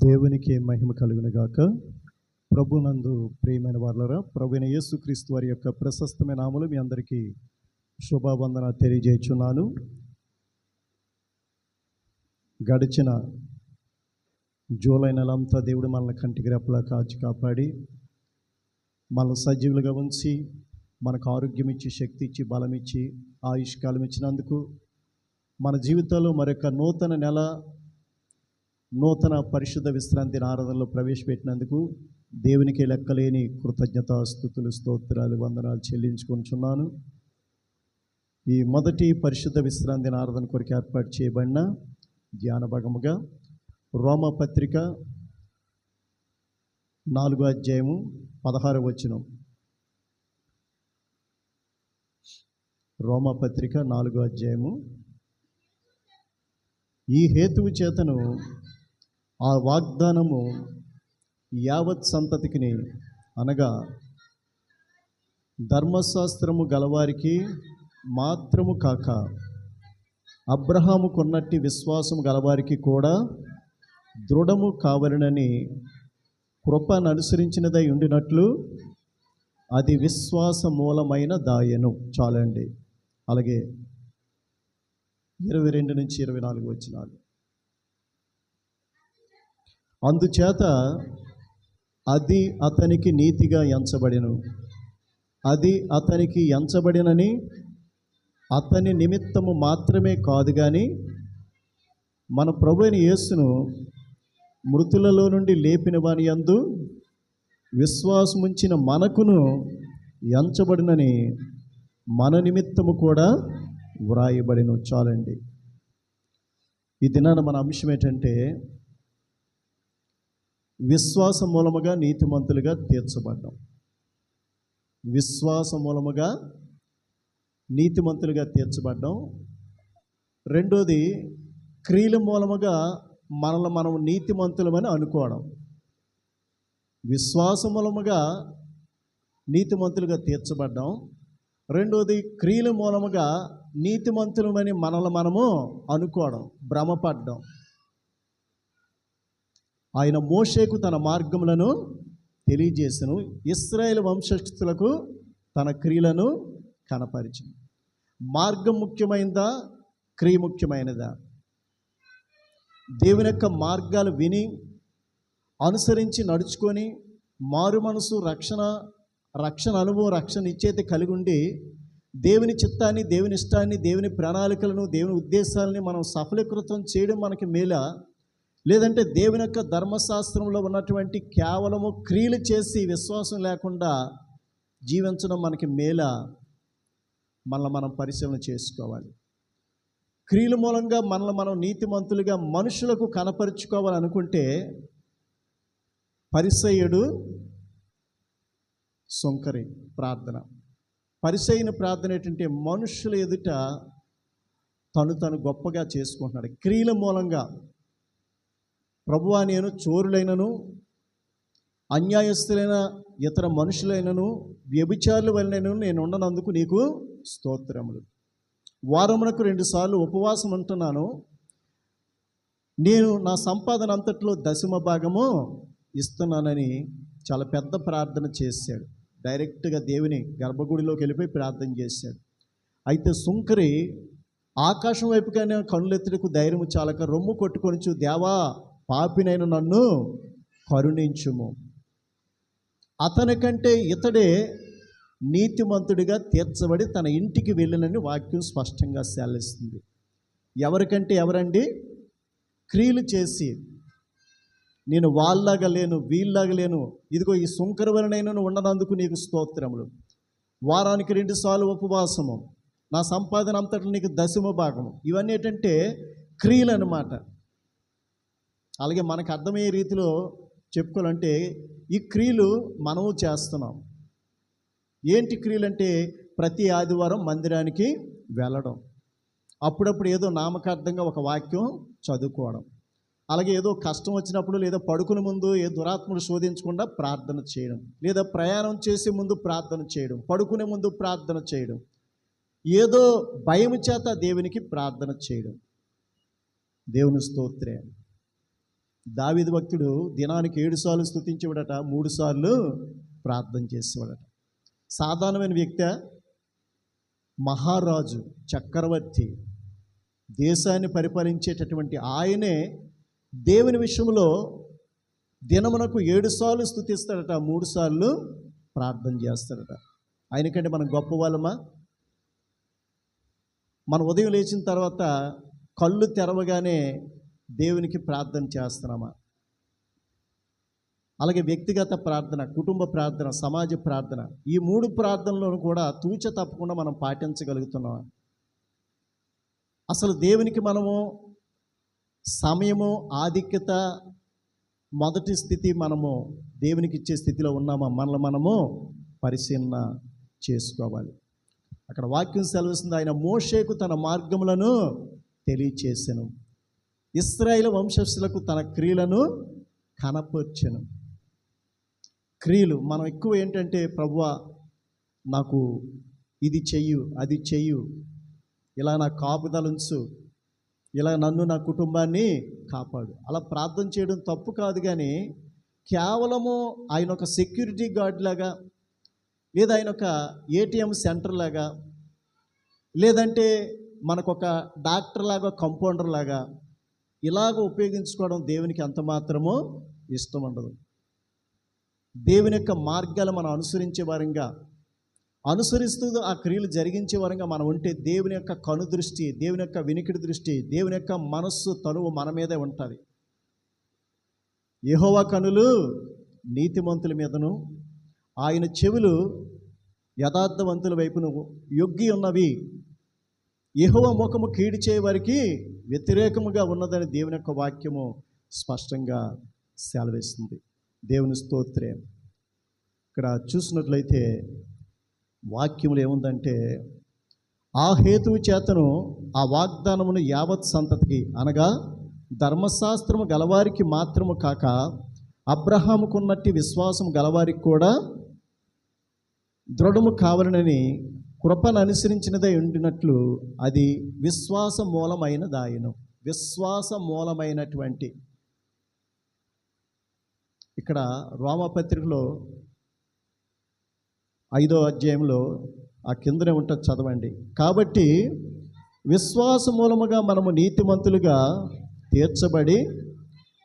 దేవునికి మహిమ కలుగును గాక. ప్రభునందు ప్రియమైన వారలారా, ప్రభువైన యేసుక్రీస్తు వారి యొక్క ప్రశస్తమైన నామములో మీ అందరికీ శుభవందన తెలియజేయుచున్నాను. గడిచిన జూలై నెలంతా దేవుడు మనల్ని కంటికి రెప్పలా కాచి కాపాడి మనల్ని సజీవులుగా ఉంచి మనకు ఆరోగ్యం ఇచ్చి, శక్తి ఇచ్చి, బలం ఇచ్చి, ఆయుష్కాలం ఇచ్చినందుకు మన జీవితంలో మరొక నూతన పరిశుద్ధ విశ్రాంతి ఆరాధనలో ప్రవేశపెట్టినందుకు దేవునికి లెక్కలేని కృతజ్ఞతాస్తుతులు, స్తోత్రాలు, వందనాలు చెల్లించుకుంటున్నాను. ఈ మొదటి పరిశుద్ధ విశ్రాంతి ఆరాధన కొరకు ఏర్పాటు చేయబడిన ధ్యాన భాగముగా రోమపత్రిక 4వ అధ్యాయము 16వ వచనం. రోమపత్రిక 4వ అధ్యాయము. ఈ హేతువు చేతను ఆ వాగ్దానము యావత్ సంతతికిని, అనగా ధర్మశాస్త్రము గలవారికి మాత్రము కాక అబ్రహాము కొన్నట్టి విశ్వాసము గలవారికి కూడా దృఢము కావలనని కృపను అనుసరించినదై ఉండినట్లు అది విశ్వాస మూలమైన దాయను. చాలండి. అలాగే 22 నుంచి 24 వచనాలు. అందుచేత అది అతనికి నీతిగా ఎంచబడెను. అది అతనికి ఎంచబడినని అతని నిమిత్తము మాత్రమే కాదు కానీ మన ప్రభువైన యేసును మృతులలో నుండి లేపిన వాని యందు విశ్వాసముంచిన మనకును ఎంచబడినని మన నిమిత్తము కూడా వ్రాయబడిను. చాలండి. ఈ దినాన మన అంశం ఏంటంటే విశ్వాస మూలముగా నీతిమంతులుగా తీర్చబడ్డాం. విశ్వాస మూలముగా నీతిమంతులుగా తీర్చబడ్డాం. రెండోది, క్రియల మూలముగా మనల్ని మనం నీతిమంతులమని అనుకోవడం. విశ్వాస మూలముగా నీతిమంతులుగా తీర్చబడ్డాం. రెండోది, క్రియల మూలముగా నీతిమంతులమని మనల్ని మనము అనుకోవడం, భ్రమపడ్డం. ఆయన మోషేకు తన మార్గములను తెలియజేసెను, ఇశ్రాయేలు వంశస్థులకు తన క్రియలను కనపరిచెను. మార్గం ముఖ్యమైనదా, క్రియ ముఖ్యమైనదా? దేవుని యొక్క మార్గాలు విని అనుసరించి నడుచుకొని మారు మనసు, రక్షణ అనుభవం, రక్షణ నిశ్చయిత కలిగి ఉండి దేవుని చిత్తాన్ని, దేవుని ఇష్టాన్ని, దేవుని ప్రణాళికలను, దేవుని ఉద్దేశాలని మనం సఫలీకృతం చేయడం మనకి మేలా, లేదంటే దేవుని యొక్క ధర్మశాస్త్రంలో ఉన్నటువంటి కేవలము క్రియలు చేసి విశ్వాసం లేకుండా జీవించడం మనకి మేలా? మనల్ని మనం పరిశీలన చేసుకోవాలి. క్రియల మూలంగా మనల్ని మనం నీతిమంతులుగా మనుషులకు కనపరుచుకోవాలనుకుంటే పరిసయ్యుడు సుంకరి ప్రార్థన. పరిసయ్యుని ప్రార్థన ఏంటంటే మనుషుల ఎదుట తను గొప్పగా చేసుకుంటున్నాడు. క్రియల మూలంగా ప్రభువా, నేను చోరులైనను, అన్యాయస్తులైన ఇతర మనుషులైనను, వ్యభిచారుల వలనను నేను ఉండనందుకు నీకు స్తోత్రములు. వారమునకు 2 సార్లు ఉపవాసం ఉంటున్నాను. నేను నా సంపాదన అంతట్లో 10వ భాగము ఇస్తున్నానని చాలా పెద్ద ప్రార్థన చేశాడు. డైరెక్ట్గా దేవుని గర్భగుడిలోకి వెళ్ళిపోయి ప్రార్థన చేశాడు. అయితే సుంకరి ఆకాశం వైపుగానే కనులెత్తుటకు ధైర్యము చాలక రొమ్ము కొట్టుకొనిచు, దేవా, పాపినైన నన్ను కరుణించుము. అతనికంటే ఇతడే నీతిమంతుడిగా తీర్చబడి తన ఇంటికి వెళ్ళినని వాక్యం స్పష్టంగా సెలవిస్తుంది. ఎవరికంటే ఎవరండి? క్రియలు చేసి, నేను వాళ్ళలాగా లేను, వీళ్ళలాగా లేను, ఇదిగో ఈ సుంకర వలనైనా ఉండనందుకు నీకు స్తోత్రములు, వారానికి 2 సార్లు ఉపవాసము, నా సంపాదన అంతట్లో నీకు 10వ భాగము. ఇవన్నీ ఏంటంటే క్రియలు అన్నమాట. అలాగే మనకు అర్థమయ్యే రీతిలో చెప్పుకోవాలంటే ఈ క్రియలు మనము చేస్తున్నాం. ఏంటి క్రియలు అంటే ప్రతి ఆదివారం మందిరానికి వెళ్ళడం, అప్పుడప్పుడు ఏదో నామకార్థంగా ఒక వాక్యం చదువుకోవడం, అలాగే ఏదో కష్టం వచ్చినప్పుడు లేదా పడుకునే ముందు ఏ దురాత్మలు శోధించకుండా ప్రార్థన చేయడం, లేదా ప్రయాణం చేసే ముందు ప్రార్థన చేయడం, పడుకునే ముందు ప్రార్థన చేయడం, ఏదో భయం చేత దేవునికి ప్రార్థన చేయడం. దేవుని స్తోత్రం. దావీదు భక్తుడు దినానికి 7 సార్లు స్తుతించేవాడట, 3 సార్లు ప్రార్థన చేసేవాడట. సాధారణమైన వ్యక్తి, మహారాజు, చక్రవర్తి, దేశాన్ని పరిపాలించేటటువంటి ఆయనే దేవుని విషయంలో దినమునకు 7 సార్లు స్తుతిస్తాడట, 3 సార్లు ప్రార్థన చేస్తాడట. ఆయనకంటే మనం గొప్ప వాళ్ళమా? మన ఉదయం లేచిన తర్వాత కళ్ళు తెరవగానే దేవునికి ప్రార్థన చేస్తున్నామా? అలాగే వ్యక్తిగత ప్రార్థన, కుటుంబ ప్రార్థన, సమాజ ప్రార్థన, ఈ 3 ప్రార్థనలను కూడా తూచ తప్పకుండా మనం పాటించగలుగుతున్నామా? అసలు దేవునికి మనము సమయము, ఆధిక్యత, మొదటి స్థితి మనము దేవునికి ఇచ్చే స్థితిలో ఉన్నామా? మనల్ని మనము పరిశీలన చేసుకోవాలి. అక్కడ వాక్యం సెలవిస్తుంది, ఆయన మోషేకు తన మార్గములను తెలియచేసెను, ఇశ్రాయేలు వంశస్థులకు తన క్రియలను కనపర్చెను. క్రియలు మనం ఎక్కువ ఏంటంటే, ప్రభువా నాకు ఇది చెయ్యు, అది చెయ్యు, ఇలా నా కాపుదలుంచు, ఇలా నన్ను, నా కుటుంబాన్ని కాపాడు. అలా ప్రార్థన చేయడం తప్పు కాదు, కానీ కేవలము ఆయన ఒక సెక్యూరిటీ గార్డ్ లాగా, లేదా ఆయన ఒక ఏటీఎం సెంటర్ లాగా, లేదంటే మనకొక డాక్టర్ లాగా, కంపౌండర్ లాగా ఇలాగ ఉపయోగించుకోవడం దేవునికి ఎంత మాత్రమో ఇష్టం ఉండదు. దేవుని యొక్క మార్గాలు మనం అనుసరించే వారంగా, అనుసరిస్తూ ఆ క్రియలు జరిగించే వారంగా మనం ఉంటే దేవుని యొక్క కనుదృష్టి, దేవుని యొక్క వినికిడి దృష్టి, దేవుని యొక్క మనస్సు, తనువు మన మీదే ఉంటుంది. యెహోవా కనులు నీతిమంతుల మీదను, ఆయన చెవులు యథార్థవంతుల వైపును యొగ్గి ఉన్నవి, యెహోవా ముఖము కీడు చేయవారికి వ్యతిరేకముగా ఉన్నదని దేవుని యొక్క వాక్యము స్పష్టంగా సెలవిస్తుంది. దేవుని స్తోత్రం. ఇక్కడ చూసినట్లయితే వాక్యములు ఏముందంటే, ఆ హేతువు చేతను ఆ వాగ్దానమును యావత్ సంతతికి, అనగా ధర్మశాస్త్రము గలవారికి మాత్రము కాక అబ్రహాముకున్నట్టి విశ్వాసం గలవారికి కూడా దృఢము కావాలనని కృపను అనుసరించినదై ఉండినట్లు అది విశ్వాస మూలమైనదాయను. విశ్వాస మూలమైనటువంటి, ఇక్కడ రోమపత్రికలో 5వ అధ్యాయంలో ఆ కిందనే ఉంటుంది, చదవండి. కాబట్టి విశ్వాస మూలముగా మనము నీతిమంతులుగా తీర్చబడి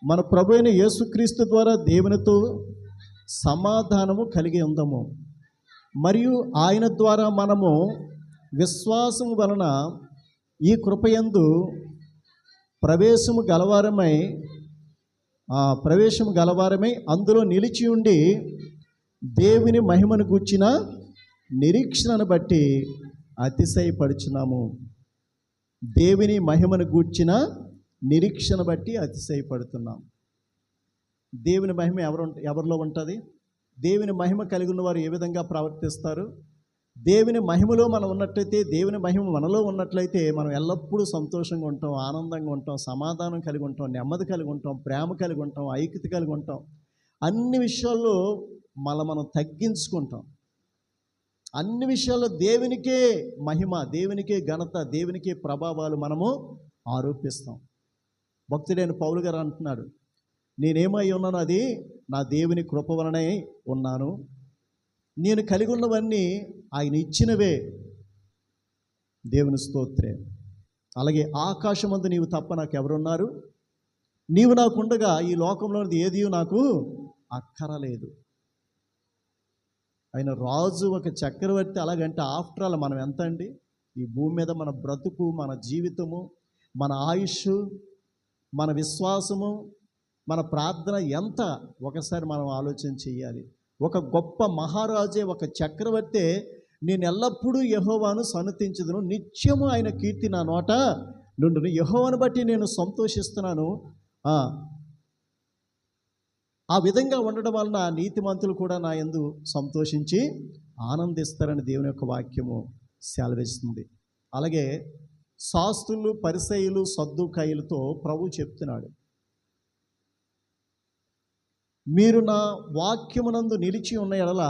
మన ప్రభు అయిన యేసుక్రీస్తు ద్వారా దేవునితో సమాధానము కలిగి ఉందము. మరియు ఆయన ద్వారా మనము విశ్వాసము వలన ఈ కృపయందు ప్రవేశము గలవారమై అందులో నిలిచి ఉండి దేవుని మహిమను గూర్చిన నిరీక్షణను బట్టి అతిశయపడుచున్నాము. దేవుని మహిమను గూర్చిన నిరీక్షణ బట్టి అతిశయపడుతున్నాం. దేవుని మహిమ ఎవరిలో ఉంటుంది? దేవుని మహిమ కలిగి ఉన్నవారు ఏ విధంగా ప్రవర్తిస్తారు? దేవుని మహిమలో మనం ఉన్నట్లయితే, దేవుని మహిమ మనలో ఉన్నట్లయితే మనం ఎల్లప్పుడూ సంతోషంగా ఉంటాం, ఆనందంగా ఉంటాం, సమాధానం కలిగి ఉంటాం, నెమ్మది కలిగి ఉంటాం, ప్రేమ కలిగి ఉంటాం, ఐక్యత కలిగి ఉంటాం. అన్ని విషయాల్లో మనం తగ్గించుకుంటాం. అన్ని విషయాల్లో దేవునికే మహిమ, దేవునికే ఘనత, దేవునికే ప్రభావాలు మనము ఆరోపిస్తాం. భక్తుడైన పౌలు గారు అంటున్నాడు, నేనేమై ఉన్నాను అది నా దేవుని కృప వలనే ఉన్నాను. నేను కలిగి ఉన్నవన్నీ ఆయన ఇచ్చినవే. దేవుని స్తోత్రం. అలాగే ఆకాశమందు నీవు తప్ప నాకు ఎవరున్నారు? నీవు నాకుండగా ఈ లోకంలోనిది ఏది నాకు అక్కరలేదు. ఆయన రాజు, ఒక చక్రవర్తి. అలాగంటే ఆఫ్టర్ ఆల్ మనం ఎంత అండి? ఈ భూమి మీద మన బ్రతుకు, మన జీవితము, మన ఆయుష్, మన విశ్వాసము, మన ప్రార్థన ఎంత ఒకసారి మనం ఆలోచన చేయాలి. ఒక గొప్ప మహారాజే, ఒక చక్రవర్తే, నేను ఎల్లప్పుడూ యెహోవాను సన్నతించుదును, నిత్యము ఆయన కీర్తి నా నోట నుండును, యెహోవాను బట్టి నేను సంతోషిస్తున్నాను. ఆ విధంగా ఉండడం వలన నీతిమంతులు కూడా నా యందు సంతోషించి ఆనందిస్తారని దేవుని యొక్క వాక్యము సెలవిస్తుంది. అలాగే శాస్త్రులు, పరిసయ్యులు, సద్దూకాయులతో ప్రభు చెప్తున్నాడు, మీరు నా వాక్యమునందు నిలిచి ఉన్న ఎడల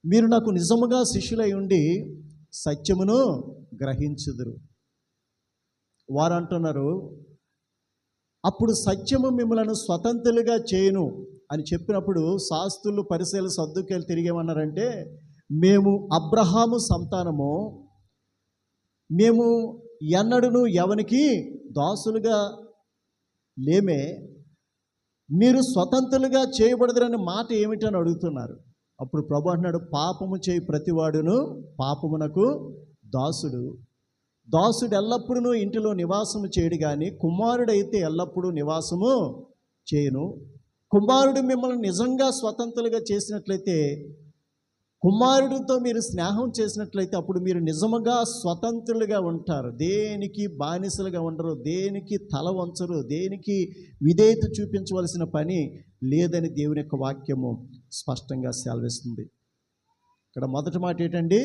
మీరు నాకు నిజముగా శిష్యులై ఉండి సత్యమును గ్రహించుదురు. వారు అంటున్నారు, అప్పుడు సత్యము మిమ్మలను స్వతంత్రులుగా చేయను అని చెప్పినప్పుడు శాస్త్రులు పరిశీలు సద్దుకేలు తిరిగేమన్నారంటే, మేము అబ్రహాము సంతానము, మేము ఎన్నడూను ఎవనికి దాసులుగా లేమే, మీరు స్వతంత్రులుగా చేయబడదురనే మాట ఏమిటని అడుగుతున్నారు. అప్పుడు ప్రభు అంటున్నాడు, పాపము చేయి ప్రతివాడును పాపమునకు దాసుడు. దాసుడు ఎల్లప్పుడూ ఇంటిలో నివాసము చేయడు, కానీ కుమారుడైతే ఎల్లప్పుడూ నివాసము చేయను. కుమారుడు మిమ్మల్ని నిజంగా స్వతంత్రులుగా చేసినట్లయితే, కుమారుడితో మీరు స్నేహం చేసినట్లయితే అప్పుడు మీరు నిజముగా స్వతంత్రులుగా ఉంటారు. దేనికి బానిసలుగా ఉండరు, దేనికి తల వంచరు, దేనికి విధేయత చూపించవలసిన పని లేదని దేవుని యొక్క వాక్యము స్పష్టంగా సెలవిస్తుంది. ఇక్కడ మొదటి మాట ఏంటండి?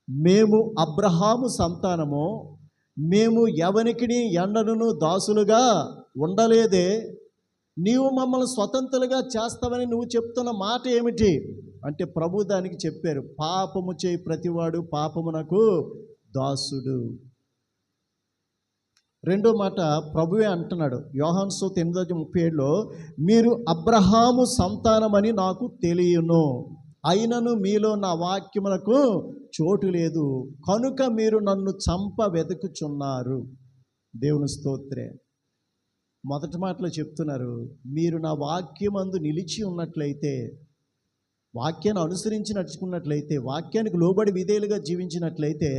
మేము అబ్రహాము సంతానము, మేము ఎవనికి ఎన్నడూను దాసులుగా ఉండలేదే, నీవు మమ్మల్ని స్వతంత్రులుగా చేస్తావని నువ్వు చెప్తున్న మాట ఏమిటి అంటే, ప్రభు దానికి చెప్పారు, పాపము చేయి ప్రతివాడు పాపమునకు దాసుడు. రెండో మాట ప్రభువే అంటున్నాడు, యోహాను సువార్త 8:37లో, మీరు అబ్రహాము సంతానమని నాకు తెలియను, అయినను మీలో నా వాక్యములకు చోటు లేదు, కనుక మీరు నన్ను చంప వెతుకుచున్నారు. దేవుని స్తోత్రే. మొదటి మాటలో చెప్తున్నారు, మీరు నా వాక్యమందు నిలిచి ఉన్నట్లయితే, వాక్యాన్ని అనుసరించి నడుచుకున్నట్లయితే, వాక్యానికి లోబడి విధేయులుగా జీవించినట్లయితే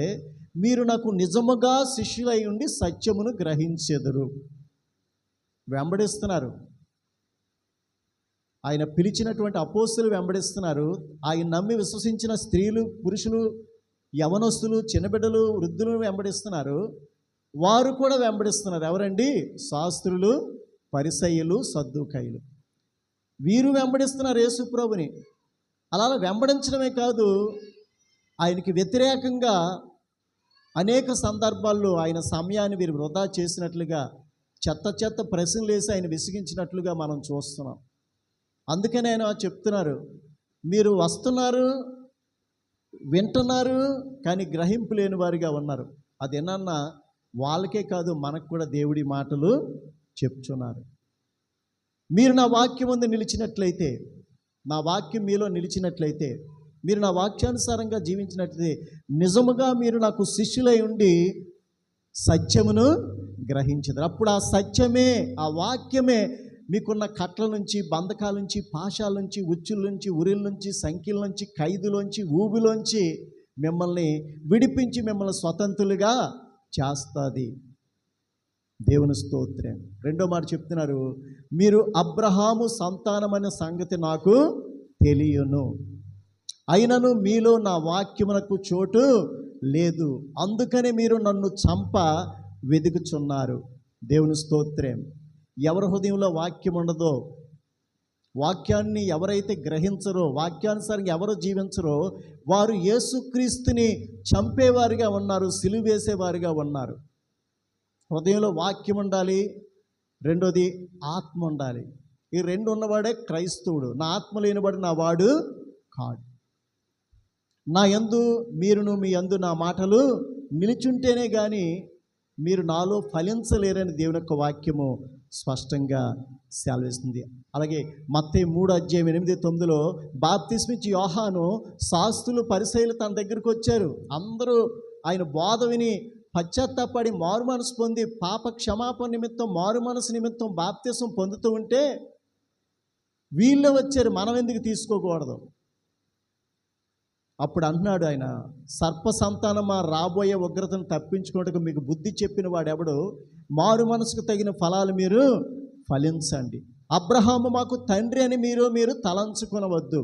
మీరు నాకు నిజముగా శిష్యులై ఉండి సత్యమును గ్రహించెదరు. వెంబడిస్తున్నారు, ఆయన పిలిచినటువంటి అపోస్తులు వెంబడిస్తున్నారు, ఆయన నమ్మి విశ్వసించిన స్త్రీలు, పురుషులు, యవనస్తులు, చిన్నబిడ్డలు, వృద్ధులు వెంబడిస్తున్నారు. వారు కూడా వెంబడిస్తున్నారు. ఎవరండి? శాస్త్రులు, పరిసయ్యులు, సద్దూకయ్యులు. వీరు వెంబడిస్తున్నారు యేసు ప్రభుని. అలా వెంబడించడమే కాదు, ఆయనకి వ్యతిరేకంగా అనేక సందర్భాల్లో ఆయన సమయాన్ని వీరు వృధా చేసినట్లుగా, చెత్త ప్రశ్నలు వేసి ఆయన విసిగించినట్లుగా మనం చూస్తున్నాం. అందుకనే ఆయన చెప్తున్నారు, మీరు వస్తున్నారు, వింటున్నారు, కానీ గ్రహింపు లేని వారిగా ఉన్నారు. అదేనన్నా వాళ్ళకే కాదు, మనకు కూడా దేవుడి మాటలు చెప్తున్నారు. మీరు నా వాక్యం ముందు నిలిచినట్లయితే, నా వాక్యం మీలో నిలిచినట్లయితే, మీరు నా వాక్యానుసారంగా జీవించినట్లయితే నిజముగా మీరు నాకు శిష్యులై ఉండి సత్యమును గ్రహించదు. అప్పుడు ఆ సత్యమే, ఆ వాక్యమే మీకున్న కట్ల నుంచి, బంధకాల నుంచి, పాశాల నుంచి, ఉచ్చుల నుంచి, ఉరిల నుంచి, సంఖ్యల నుంచి, ఖైదులోంచి, ఊబిలోంచి మిమ్మల్ని విడిపించి మిమ్మల్ని స్వతంత్రులుగా చేస్తుంది. దేవుని స్తోత్రం. రెండో మాట చెప్తున్నారు, మీరు అబ్రహాము సంతానమైన సంగతి నాకు తెలియను, అయినను మీలో నా వాక్యమునకు చోటు లేదు, అందుకనే మీరు నన్ను చంప వెదుకుచున్నారు. దేవుని స్తోత్రం. ఎవరి హృదయంలో వాక్యం ఉండదో, వాక్యాన్ని ఎవరైతే గ్రహించరో, వాక్యానుసారంగా ఎవరు జీవించరో వారు యేసుక్రీస్తుని చంపేవారిగా ఉన్నారు, సిలువ వేసేవారిగా ఉన్నారు. హృదయంలో వాక్యం ఉండాలి, రెండోది ఆత్మ ఉండాలి. ఈ రెండు ఉన్నవాడే క్రైస్తవుడు. నా ఆత్మ లేనివాడు నా వాడు కాడు. నా యందు మీరును మీ యందు నా మాటలు నిలిచుంటేనే కానీ మీరు నాలో ఫలించలేరని దేవుని యొక్క వాక్యము స్పష్టంగా సెలవిస్తుంది. అలాగే మత్తయి 3:8-9లో బాప్తిస్మిచ్చి యోహాను, శాస్త్రులు, పరిసయ్యులు తన దగ్గరికి వచ్చారు. అందరూ ఆయన బోధ విని పశ్చాత్తాపడి మారు మనసు పొంది పాప క్షమాపణ నిమిత్తం, మారు మనసు నిమిత్తం బాప్తిసం పొందుతూ ఉంటే వీళ్ళు వచ్చారు, మనం ఎందుకు తీసుకోకూడదు? అప్పుడు అంటున్నాడు ఆయన, సర్ప సంతానమా, రాబోయే ఉగ్రతను తప్పించుకోవడానికి మీకు బుద్ధి చెప్పిన వాడెవడు? మారు మనసుకు తగిన ఫలాలు మీరు ఫలించండి. అబ్రహాము మాకు తండ్రి అని మీరు తలంచుకొనవద్దు.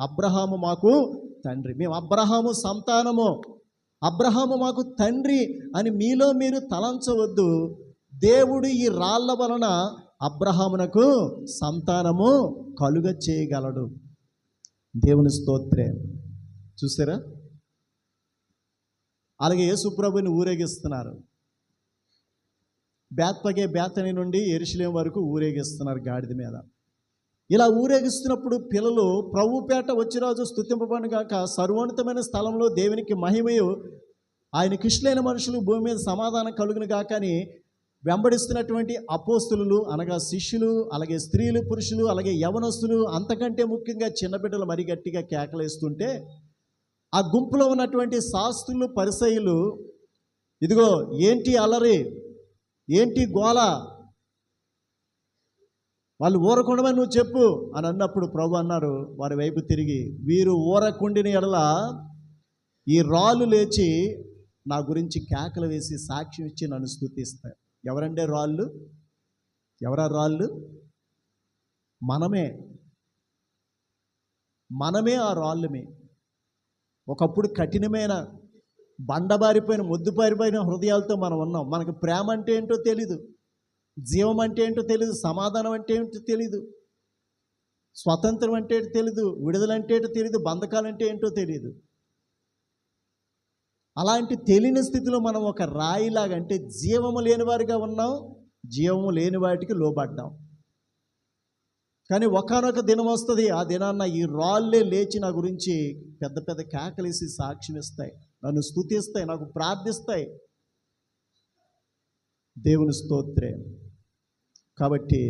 అబ్రహాము మాకు తండ్రి, మేము అబ్రహాము సంతానము, అబ్రహాము మాకు తండ్రి అని మీలో మీరు తలంచవద్దు. దేవుడు ఈ రాళ్ల వలన అబ్రహామునకు సంతానము కలుగ చేయగలడు. దేవుని స్తోత్రం. చూసారా? అలాగే యేసు ప్రభుని ఊరేగిస్తున్నారు. బేత్పగే, బేతని నుండి యెరూషలేము వరకు ఊరేగిస్తున్నారు గాడిద మీద. ఇలా ఊరేగిస్తున్నప్పుడు పిల్లలు, ప్రభుపేట వచ్చిరాజు స్తుతింపబడును గాక, సర్వోన్నతమైన స్థలంలో దేవునికి మహిమయు, ఆయనకి ఇష్టలైన మనుషులు భూమి మీద సమాధానం కలుగును గాక అని వెంబడిస్తున్నటువంటి అపోస్తులు అనగా శిష్యులు, అలాగే స్త్రీలు, పురుషులు, అలాగే యవనస్తులు, అంతకంటే ముఖ్యంగా చిన్న బిడ్డలు మరీ గట్టిగా కేకలేస్తుంటే ఆ గుంపులో ఉన్నటువంటి శాస్త్రులు, పరిసయ్యులు, ఇదిగో ఏంటి అల్లరి, ఏంటి గోల, వాళ్ళు ఊరకుండమని నువ్వు చెప్పు అని అన్నప్పుడు ప్రభు అన్నారు వారి వైపు తిరిగి, వీరు ఊరకుండిన ఎడల ఈ రాళ్ళు లేచి నా గురించి కేకలు వేసి సాక్ష్యం ఇచ్చి నన్ను స్తుతిస్తాయి. ఎవరంటే రాళ్ళు? ఎవరా రాళ్ళు? మనమే ఆ రాళ్ళమే. ఒకప్పుడు కఠినమైన బండబారిపోయిన మొద్దుబారిపోయిన హృదయాలతో మనం ఉన్నాం. మనకు ప్రేమ అంటే ఏంటో తెలీదు, జీవం అంటే ఏంటో తెలీదు, సమాధానం అంటే ఏంటో తెలీదు, స్వతంత్రం అంటే ఏంటో తెలీదు, విడుదల అంటే ఏంటో తెలీదు, బంధకాలు అంటే ఏంటో తెలీదు. అలాంటి తెలియని స్థితిలో మనం ఒక రాయిలాగా, అంటే జీవము లేని వారిగా ఉన్నాం, జీవము లేని వాటికి లోబడ్డాం. కానీ ఒకానొక దినం వస్తుంది, ఆ దినాన్న ఈ రాళ్ళే లేచి నా గురించి పెద్ద పెద్ద కేకలేసి సాక్ష్యం ఇస్తాయి, నన్ను స్తుతిస్తాయి, నాకు ప్రార్థిస్తాయి. దేవుని స్తోత్రం. కాబట్టి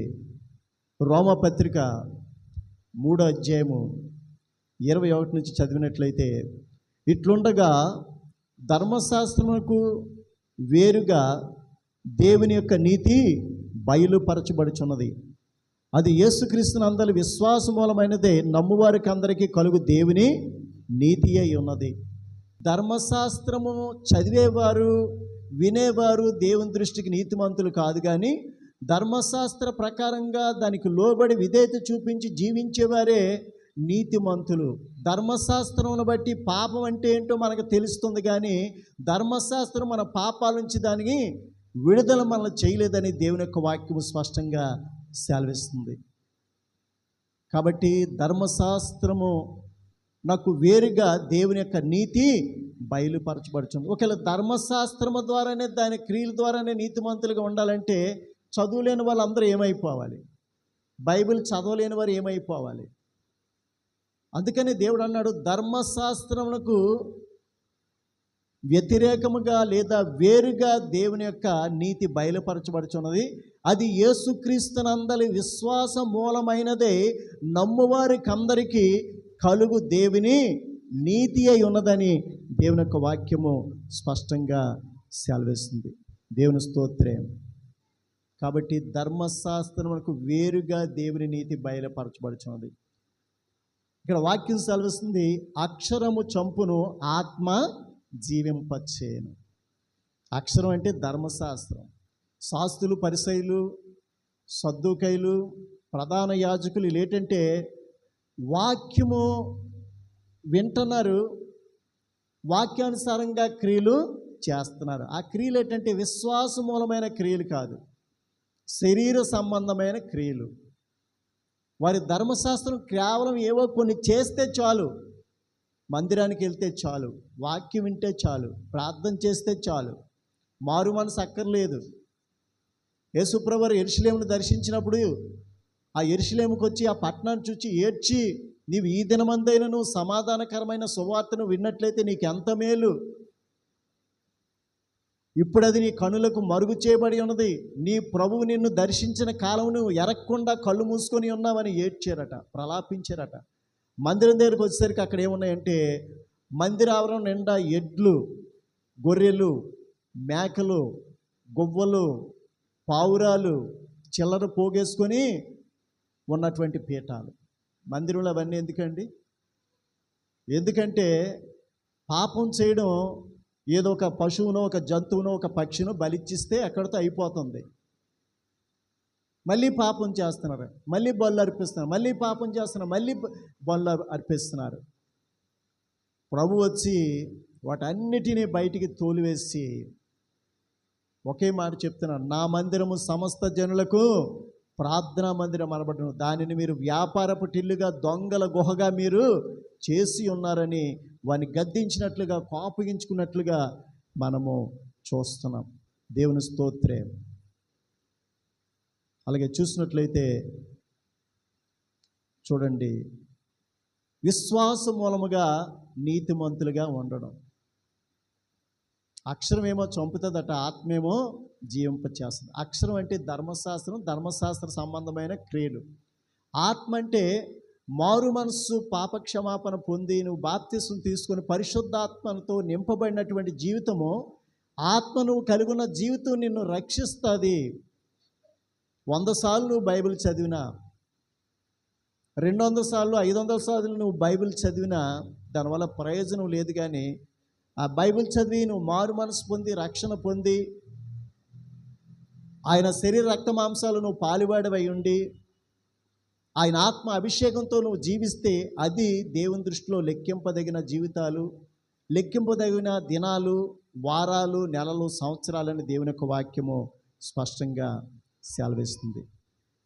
రోమపత్రిక 3వ అధ్యాయము 21 నుంచి చదివినట్లయితే, ఇట్లుండగా ధర్మశాస్త్రమునకు వేరుగా దేవుని యొక్క నీతి బయలుపరచబడుచున్నది. అది యేసుక్రీస్తునందలి విశ్వాస మూలమైనదే నమ్మువారికి అందరికీ కలుగు దేవుని నీతి అయి ఉన్నది. ధర్మశాస్త్రము చదివేవారు, వినేవారు దేవుని దృష్టికి నీతిమంతులు కాదు, కానీ ధర్మశాస్త్ర ప్రకారంగా దానికి లోబడి విధేయత చూపించి జీవించేవారే నీతిమంతులు. ధర్మశాస్త్రమును బట్టి పాపం అంటే ఏంటో మనకు తెలుస్తుంది, కానీ ధర్మశాస్త్రం మన పాపాల నుంచి దానికి విడుదల మనల్ని చేయలేదని దేవుని యొక్క వాక్యము స్పష్టంగా సెలవిస్తుంది. కాబట్టి ధర్మశాస్త్రము నాకు వేరుగా దేవుని యొక్క నీతి బయలుపరచబడుతుంది. ఒకవేళ ధర్మశాస్త్రము ద్వారానే, దాని క్రియల ద్వారానే నీతిమంతులుగా ఉండాలంటే చదువులేని వాళ్ళందరూ ఏమైపోవాలి? బైబిల్ చదవలేని వారు ఏమైపోవాలి? అందుకని దేవుడు అన్నాడు, ధర్మశాస్త్రమునకు వ్యతిరేకముగా లేదా వేరుగా దేవుని యొక్క నీతి బయలుపరచబడుచున్నది. అది యేసుక్రీస్తునందలి విశ్వాస మూలమైనదే నమ్మువారికి అందరికీ కలుగు దేవుని నీతి అయి ఉన్నదని దేవుని యొక్క వాక్యము స్పష్టంగా సెలవిస్తుంది. దేవుని స్తోత్రం. కాబట్టి ధర్మశాస్త్రమునకు వేరుగా దేవుని నీతి బయలుపరచబడుచున్నది. ఇక్కడ వాక్యం సెలవిస్తుంది, అక్షరము చంపును, ఆత్మ జీవింపచేయును. అక్షరం అంటే ధర్మశాస్త్రం. శాస్త్రులు, పరిసయ్యులు, సద్దూకైలు, ప్రధాన యాజకులు ఏంటంటే వాక్యము వింటున్నారు, వాక్యానుసారంగా క్రియలు చేస్తున్నారు. ఆ క్రియలు ఏంటంటే విశ్వాస మూలమైన క్రియలు కాదు, శరీర సంబంధమైన క్రియలు. వారి ధర్మశాస్త్రం కేవలం ఏవో కొన్ని చేస్తే చాలు, మందిరానికి వెళ్తే చాలు, వాక్యం వింటే చాలు, ప్రార్థన చేస్తే చాలు, మారు మనసు అక్కర్లేదు. యేసుప్రభువు యెరూషలేమును దర్శించినప్పుడు ఆ యెరూషలేముకు వచ్చి ఆ పట్టణాన్ని చూచి ఏడ్చి, నీవు ఈ దినమందైనను సమాధానకరమైన సువార్తను విన్నట్లయితే నీకు ఎంత మేలు, ఇప్పుడు అది నీ కనులకు మరుగు చేయబడి ఉన్నది, నీ ప్రభువు నిన్ను దర్శించిన కాలం నువ్వు ఎరగకుండా కళ్ళు మూసుకొని ఉన్నావని ఏడ్చారట, ప్రలాపించారట. మందిరం దగ్గరికి వచ్చేసరికి అక్కడ ఏమున్నాయంటే మందిర ఆవరణ నిండా ఎడ్లు, గొర్రెలు, మేకలు, గొవ్వలు, పావురాలు, చిల్లర పోగేసుకొని ఉన్నటువంటి పీఠాలు. మందిరంలో అవన్నీ ఎందుకండి? ఎందుకంటే పాపం చేయడం ఏదో ఒక పశువునో, ఒక జంతువునో, ఒక పక్షినో బలిచ్చిస్తే అక్కడితో అయిపోతుంది. మళ్ళీ పాపం చేస్తున్నారు, మళ్ళీ బళ్ళు అర్పిస్తున్నారు, మళ్ళీ పాపం చేస్తున్నారు, మళ్ళీ బళ్ళు అర్పిస్తున్నారు. ప్రభు వచ్చి వాటన్నిటినీ బయటికి తోలివేసి ఒకే మాట చెప్తున్నాను, నా మందిరము సమస్త జనులకు ప్రార్థనా మందిరం అనబడును, దానిని మీరు వ్యాపారపు టిల్లుగా, దొంగల గుహగా మీరు చేసి ఉన్నారని వారిని గద్దించినట్లుగా, కోపగించుకున్నట్లుగా మనము చూస్తున్నాం. దేవుని స్తోత్రం. అలాగే చూసినట్లయితే చూడండి, విశ్వాస మూలముగా నీతిమంతులుగా ఉండడం. అక్షరమేమో చంపుతుందట, ఆత్మేమో జీవింపచేస్తుంది. అక్షరం అంటే ధర్మశాస్త్రం, ధర్మశాస్త్ర సంబంధమైన క్రియలు. ఆత్మ అంటే మారు మనస్సు, పాపక్షమాపణ పొంది నువ్వు బాప్తిసం తీసుకొని పరిశుద్ధాత్మతో నింపబడినటువంటి జీవితము. ఆత్మ నువ్వు కలిగి ఉన్న జీవితం నిన్ను రక్షిస్తుంది. 100 సార్లు నువ్వు బైబిల్ చదివినా, 200 సార్లు, 500 సార్లు నువ్వు బైబిల్ చదివినా దానివల్ల ప్రయోజనం లేదు. కానీ ఆ బైబిల్ చదివి నువ్వు మారు మనసు పొంది, రక్షణ పొంది, ఆయన శరీర రక్త మాంసాలు నువ్వు పాలువాడివై ఉండి, ఆయన ఆత్మ అభిషేకంతో నువ్వు జీవిస్తే అది దేవుని దృష్టిలో లెక్కింపదగిన జీవితాలు, లెక్కింపదగిన దినాలు, వారాలు, నెలలు, సంవత్సరాలని దేవుని యొక్క వాక్యము స్పష్టంగా సెలవిస్తుంది.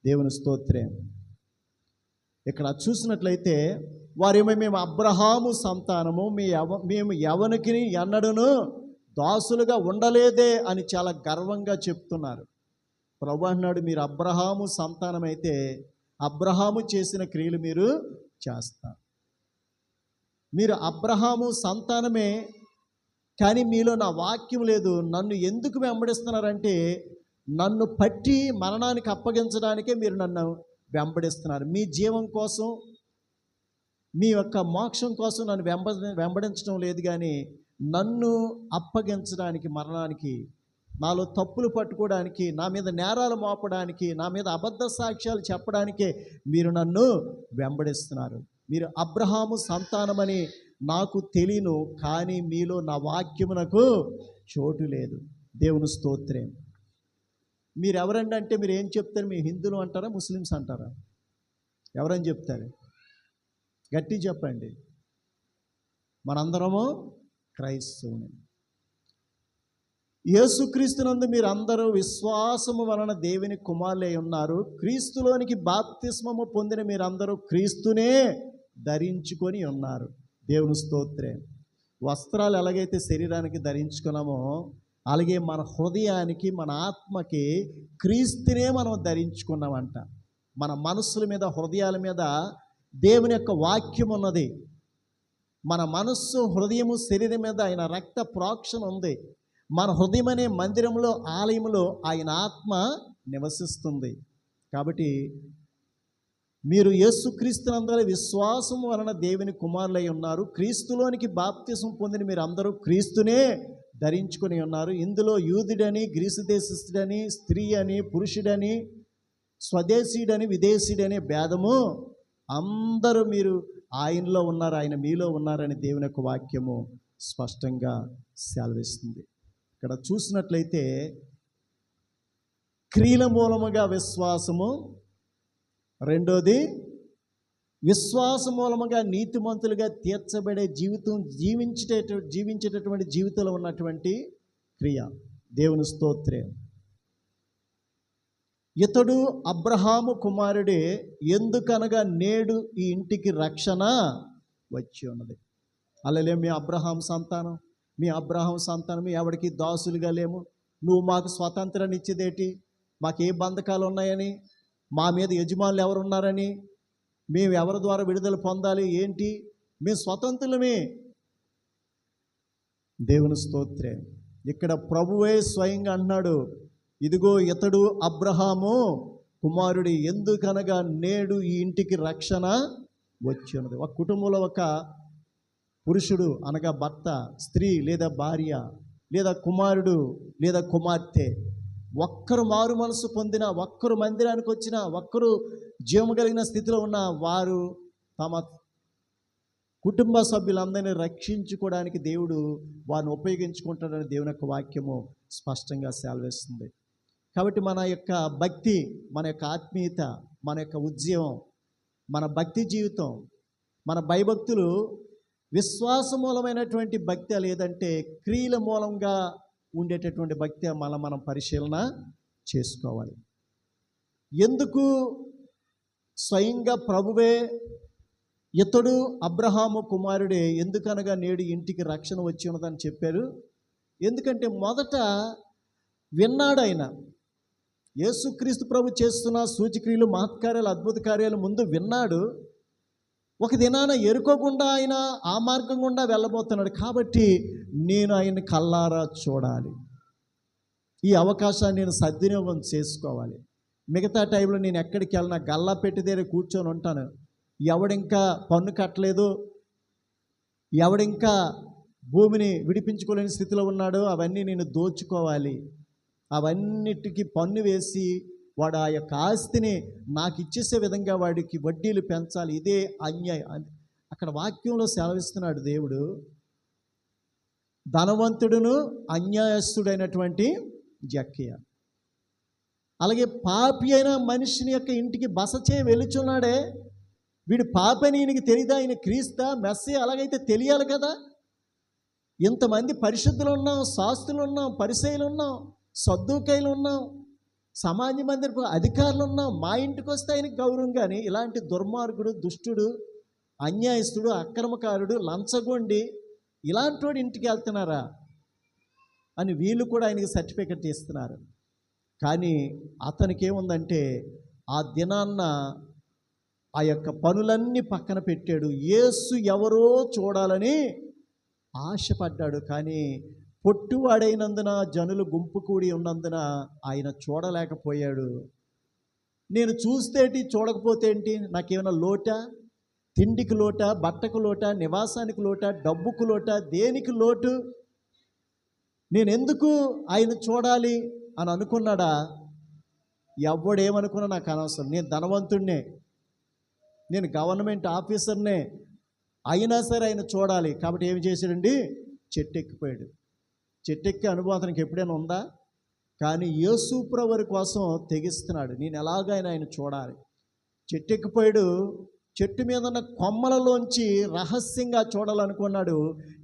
దేవుని స్తోత్రం. ఇక్కడ చూసినట్లయితే వారేమో మేము అబ్రహాము సంతానము, మేము ఎవరికి ఎన్నడూను దాసులుగా ఉండలేదే అని చాలా గర్వంగా చెప్తున్నారు. ప్రభు అన్నాడు, మీరు అబ్రహాము సంతానం అయితే అబ్రహాము చేసిన క్రియలు మీరు చేస్తారు. మీరు అబ్రహాము సంతానమే, కానీ మీలో నా వాక్యం లేదు. నన్ను ఎందుకు వెంబడిస్తున్నారంటే నన్ను పట్టి మరణానికి అప్పగించడానికే మీరు నన్ను వెంబడిస్తున్నారు. మీ జీవం కోసం, మీ యొక్క మోక్షం కోసం నన్ను వెంబడించడం లేదు, కానీ నన్ను అప్పగించడానికి, మరణానికి, నాలో తప్పులు పట్టుకోవడానికి, నా మీద నేరాలు మోపడానికి, నా మీద అబద్ధ సాక్ష్యాలు చెప్పడానికే మీరు నన్ను వెంబడిస్తున్నారు. మీరు అబ్రహాము సంతానమని నాకు తెలియను, కానీ మీలో నా వాక్యమునకు చోటు లేదు. దేవుని స్తోత్రం. మీరు ఎవరండి అంటే మీరు ఏం చెప్తారు? మీ హిందువులు అంటారా, ముస్లిమ్స్ అంటారా? ఎవరని చెప్తారు? గట్టి చెప్పండి. మనందరము క్రైస్తవుని. యేసుక్రీస్తునందు మీరు అందరూ విశ్వాసము వలన దేవుని కుమారులై ఉన్నారు. క్రీస్తులోనికి బాప్తిస్మము పొందిన మీరందరూ క్రీస్తునే ధరించుకొని ఉన్నారు. దేవుని స్తోత్రం. వస్త్రాలు ఎలాగైతే శరీరానికి ధరించుకున్నామో అలాగే మన హృదయానికి, మన ఆత్మకి క్రీస్తునే మనం ధరించుకున్నామంట. మన మనస్సుల మీద, హృదయాల మీద దేవుని యొక్క వాక్యం ఉన్నది. మన మనస్సు, హృదయము, శరీరం మీద ఆయన రక్త ప్రోక్షణ ఉంది. మన హృదయం అనే మందిరంలో, ఆలయంలో ఆయన ఆత్మ నివసిస్తుంది. కాబట్టి మీరు యేసుక్రీస్తునందరి విశ్వాసం వలన దేవుని కుమారులై ఉన్నారు. క్రీస్తులోనికి బాప్తిసం పొందిన మీరు అందరూ క్రీస్తునే ధరించుకొని ఉన్నారు. ఇందులో యూదుడని, గ్రీసు దేశస్థుడని, స్త్రీ అని, పురుషుడని, స్వదేశీయుడని, విదేశీయుడని భేదము అందరూ మీరు ఆయనలో ఉన్నారు, ఆయన మీలో ఉన్నారని దేవుని యొక్క వాక్యము స్పష్టంగా సెలవిస్తుంది. ఇక్కడ చూసినట్లయితే క్రియల మూలముగా విశ్వాసము, రెండోది విశ్వాస మూలముగా నీతిమంతులుగా తీర్చబడే జీవితం, జీవించేటటువంటి జీవితంలో ఉన్నటువంటి క్రియ. దేవుని స్తోత్రం. ఇతడు అబ్రహాము కుమారుడే, ఎందుకనగా నేడు ఈ ఇంటికి రక్షణ వచ్చి ఉన్నది. అలాగే మీ అబ్రహాం సంతానం ఎవరికి దాసులుగా లేము. నువ్వు మాకు స్వాతంత్రాన్ని ఇచ్చేదేటి? మాకు ఏ బంధకాలు ఉన్నాయని, మా మీద యజమానులు ఎవరున్నారని, మేము ఎవరి ద్వారా విడుదల పొందాలి ఏంటి? మేము స్వతంత్రులమే. దేవుని స్తోత్రం. ఇక్కడ ప్రభువే స్వయంగా అన్నాడు, ఇదిగో ఇతడు అబ్రహాము కుమారుడి, ఎందుకనగా నేడు ఈ ఇంటికి రక్షణ వచ్చి ఉన్నది. ఒక కుటుంబంలో ఒక పురుషుడు అనగా భర్త, స్త్రీ లేదా భార్య లేదా కుమారుడు లేదా కుమార్తె ఒక్కరు మారు మనసు పొందిన, ఒక్కరు మందిరానికి వచ్చిన, ఒక్కరు జీవము కలిగిన స్థితిలో ఉన్న వారు తమ కుటుంబ సభ్యులందరినీ రక్షించుకోవడానికి దేవుడు వారిని ఉపయోగించుకుంటాడని దేవుని యొక్క వాక్యము స్పష్టంగా సెలవిస్తుంది. కాబట్టి మన యొక్క భక్తి, మన యొక్క ఆత్మీయత, మన యొక్క ఉద్యమం, మన భక్తి జీవితం, మన భయభక్తులు విశ్వాస మూలమైనటువంటి భక్తి లేదంటే క్రియల మూలంగా ఉండేటటువంటి భక్తి మనం పరిశీలన చేసుకోవాలి. ఎందుకు స్వయంగా ప్రభువే ఇతడు అబ్రహాము కుమారుడే, ఎందుకనగా నేడు ఇంటికి రక్షణ వచ్చి ఉన్నదని చెప్పారు? ఎందుకంటే మొదట విన్నాడు ఆయన. యేసుక్రీస్తు ప్రభు చేస్తున్న సూచక్రియలు, మహత్కార్యాలు, అద్భుత కార్యాలు ముందు విన్నాడు. ఒక దినాన ఎరుకోకుండా ఆయన ఆ మార్గం గుండా వెళ్ళబోతున్నాడు. కాబట్టి నేను ఆయన్ని కల్లారా చూడాలి, ఈ అవకాశాన్ని నేను సద్వినియోగం చేసుకోవాలి. మిగతా టైంలో నేను ఎక్కడికి వెళ్ళినా గల్లా పెట్టి దగ్గర కూర్చొని ఉంటాను. ఎవడింకా పన్ను కట్టలేదు, ఎవడింకా భూమిని విడిపించుకోలేని స్థితిలో ఉన్నాడో అవన్నీ నేను దోచుకోవాలి, అవన్నిటికీ పన్ను వేసి వాడు ఆ యొక్క ఆస్తిని నాకు ఇచ్చేసే విధంగా వాడికి వడ్డీలు పెంచాలి. ఇదే అన్యాయం. అక్కడ వాక్యంలో సెలవిస్తున్నాడు దేవుడు, ధనవంతుడును అన్యాయస్తుడైనటువంటి జక్కయ్య. అలాగే పాపి అయిన మనిషిని యొక్క ఇంటికి బస చేయి వెలుచున్నాడే, వీడు పాపని ఈయనకి తెలియదా, ఆయన క్రీస్తా మెస్సీ? అలాగైతే తెలియాలి కదా. ఇంతమంది పరిశుద్ధులు ఉన్నాం, శాస్త్రులు ఉన్నాం, పరిసయ్యులు ఉన్నాం, సద్దూకయ్యులు ఉన్నాం, సమాజ మందిరపు అధికారులు ఉన్నాం, మా ఇంటికి వస్తే ఆయనకి గౌరవం. కానీ ఇలాంటి దుర్మార్గుడు, దుష్టుడు, అన్యాయస్తుడు, అక్రమకారుడు, లంచగొండి ఇలాంటి వాడు ఇంటికి వెళ్తున్నారా అని వీళ్ళు కూడా ఆయనకి సర్టిఫికెట్ ఇస్తున్నారు. కానీ అతనికి ఏముందంటే ఆ దినాన్న ఆ యొక్క పనులన్నీ పక్కన పెట్టాడు. యేసు ఎవరో చూడాలని ఆశపడ్డాడు. కానీ పొట్టువాడైనందున, జనులు గుంపు కూడి ఉన్నందున ఆయన చూడలేకపోయాడు. నేను చూస్తేటి చూడకపోతే ఏంటి? నాకేమైనా లోటా? తిండికి లోట, బట్టకు లోట, నివాసానికి లోట, డబ్బుకు లోట, దేనికి లోటు? నేను ఎందుకు ఆయన చూడాలి అని అనుకున్నాడా? ఎవడేమనుకున్నా నాకు అనవసరం. నేను ధనవంతుడినే, నేను గవర్నమెంట్ ఆఫీసర్నే, అయినా సరే ఆయన చూడాలి. కాబట్టి ఏమి చేశాడండి? చెట్టు ఎక్కిపోయాడు. చెట్టు ఎక్కే అనుభవం అతనికి ఎప్పుడైనా ఉందా? కానీ యేసు ప్రభువు కోసం తెగిస్తున్నాడు. నేను ఎలాగైనా ఆయన చూడాలి. చెట్టు ఎక్కిపోయాడు. చెట్టు మీద ఉన్న కొమ్మలలోంచి రహస్యంగా చూడాలనుకున్నాడు.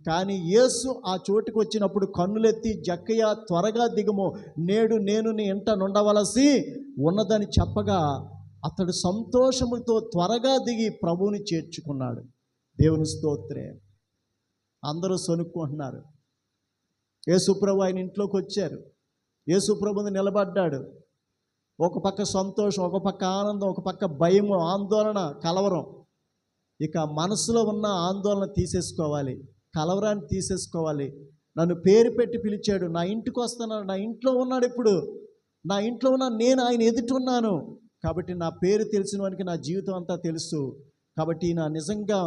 కానీ యేసు ఆ చోటుకు వచ్చినప్పుడు కన్నులెత్తి, జక్కయ్య త్వరగా దిగుము, నేడు నేను నీ ఇంట నుండవలసి ఉన్నదని చెప్పగా అతడు సంతోషముతో త్వరగా దిగి ప్రభువుని చేర్చుకున్నాడు. దేవుని స్తోత్రే. అందరూ సొనుక్కుంటున్నారు. యేసుప్రభు ఆయన ఇంట్లోకి వచ్చారు. యేసుప్రభుని నిలబడ్డాడు. ఒక పక్క సంతోషం, ఒక పక్క ఆనందం, ఒక పక్క భయము, ఆందోళన, కలవరం. ఇక మనసులో ఉన్న ఆందోళన తీసేసుకోవాలి, కలవరాన్ని తీసేసుకోవాలి. నన్ను పేరు పెట్టి పిలిచాడు, నా ఇంటికి వస్తున్నాడు, నా ఇంట్లో ఉన్నాడు. ఇప్పుడు నా ఇంట్లో ఉన్న నేను ఆయన ఎదుటున్నాను. కాబట్టి నా పేరు తెలిసిన వానికి నా జీవితం అంతా తెలుసు. కాబట్టి నా నిజంగా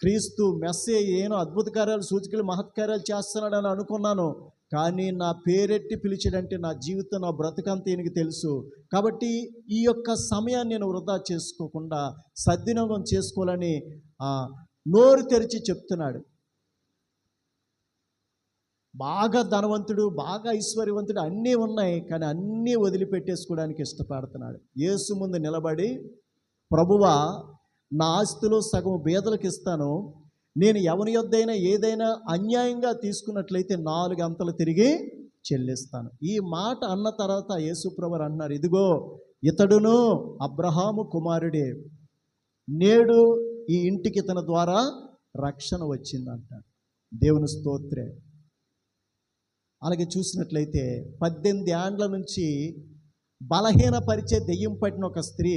క్రీస్తు మెస్సే ఏనో అద్భుత కార్యాలు, సూచకలు, మహత్కార్యాలు చేస్తున్నాడని అనుకున్నాను. కానీ నా పేరెట్టి పిలిచాడంటే నా జీవితం, నా బ్రతుకంతా ఈయనకి తెలుసు. కాబట్టి ఈ యొక్క సమయాన్ని నేను వృధా చేసుకోకుండా సద్వినియోగం చేసుకోవాలని నోరు తెరిచి చెప్తున్నాడు. బాగా ధనవంతుడు, బాగా ఐశ్వర్యవంతుడు, అన్నీ ఉన్నాయి. కానీ అన్నీ వదిలిపెట్టేసుకోవడానికి ఇష్టపడుతున్నాడు. యేసు ముందు నిలబడి, ప్రభువా, నా ఆస్తిలో సగం బీదలకు ఇస్తాను, నేను ఎవరి యొద్దైనా ఏదైనా అన్యాయంగా తీసుకున్నట్లయితే 4 అంతలు తిరిగి చెల్లిస్తాను. ఈ మాట అన్న తర్వాత యేసుప్రభువు అన్నారు, ఇదిగో ఇతడును అబ్రహాము కుమారుడే, నేడు ఈ ఇంటికి ఇతని ద్వారా రక్షణ వచ్చిందంట. దేవుని స్తోత్రే. అలాగే చూసినట్లయితే 18 ఏండ్ల నుంచి బలహీనపరిచే దెయ్యం పట్టిన ఒక స్త్రీ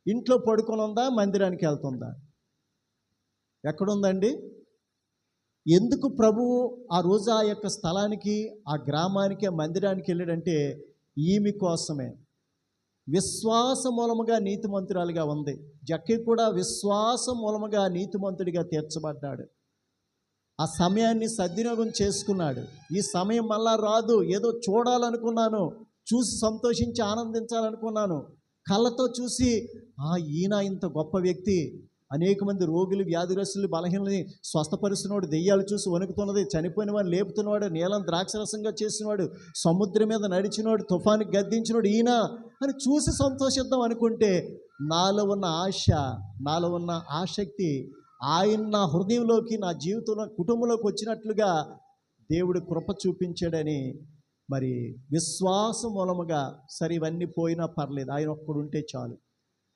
ఇంట్లో పడుకొని ఉందా, మందిరానికి వెళ్తుందా? ఎక్కడుందండి? ఎందుకు ప్రభువు ఆ రోజు ఆ యొక్క స్థలానికి, ఆ గ్రామానికి, ఆ మందిరానికి వెళ్ళాడంటే ఈమె కోసమే. విశ్వాస మూలముగా నీతిమంతురాలుగా ఉంది. జక్కయ్య కూడా విశ్వాస మూలముగా నీతిమంతుడిగా తీర్చబడ్డాడు. ఆ సమయాన్ని సద్వినియోగం చేసుకున్నాడు. ఈ సమయం మళ్ళా రాదు. ఏదో చూడాలనుకున్నాను, చూసి సంతోషించి ఆనందించాలనుకున్నాను, కళ్ళతో చూసి ఈయన ఇంత గొప్ప వ్యక్తి, అనేక మంది రోగులు, వ్యాధిగ్రస్తులు, బలహీనని స్వస్థపరుస్తున్నవాడు, దెయ్యాలు చూసి వణుకుతున్నది, చనిపోయిన వాడిని లేపుతున్నవాడు, నీలం ద్రాక్షరసంగా చేసినవాడు, సముద్రం మీద నడిచినవాడు, తుఫానికి గద్దించినవాడు ఈయన అని చూసి సంతోషిద్దాం అనుకుంటే నాలో ఉన్న ఆసక్తి ఆయన నా హృదయంలోకి, నా జీవితంలో, కుటుంబంలోకి వచ్చినట్లుగా దేవుడు కృప చూపించాడని, మరి విశ్వాసం మూలముగా సరే ఇవన్నీ పోయినా పర్లేదు, ఆయన ఒక్కడు ఉంటే చాలు,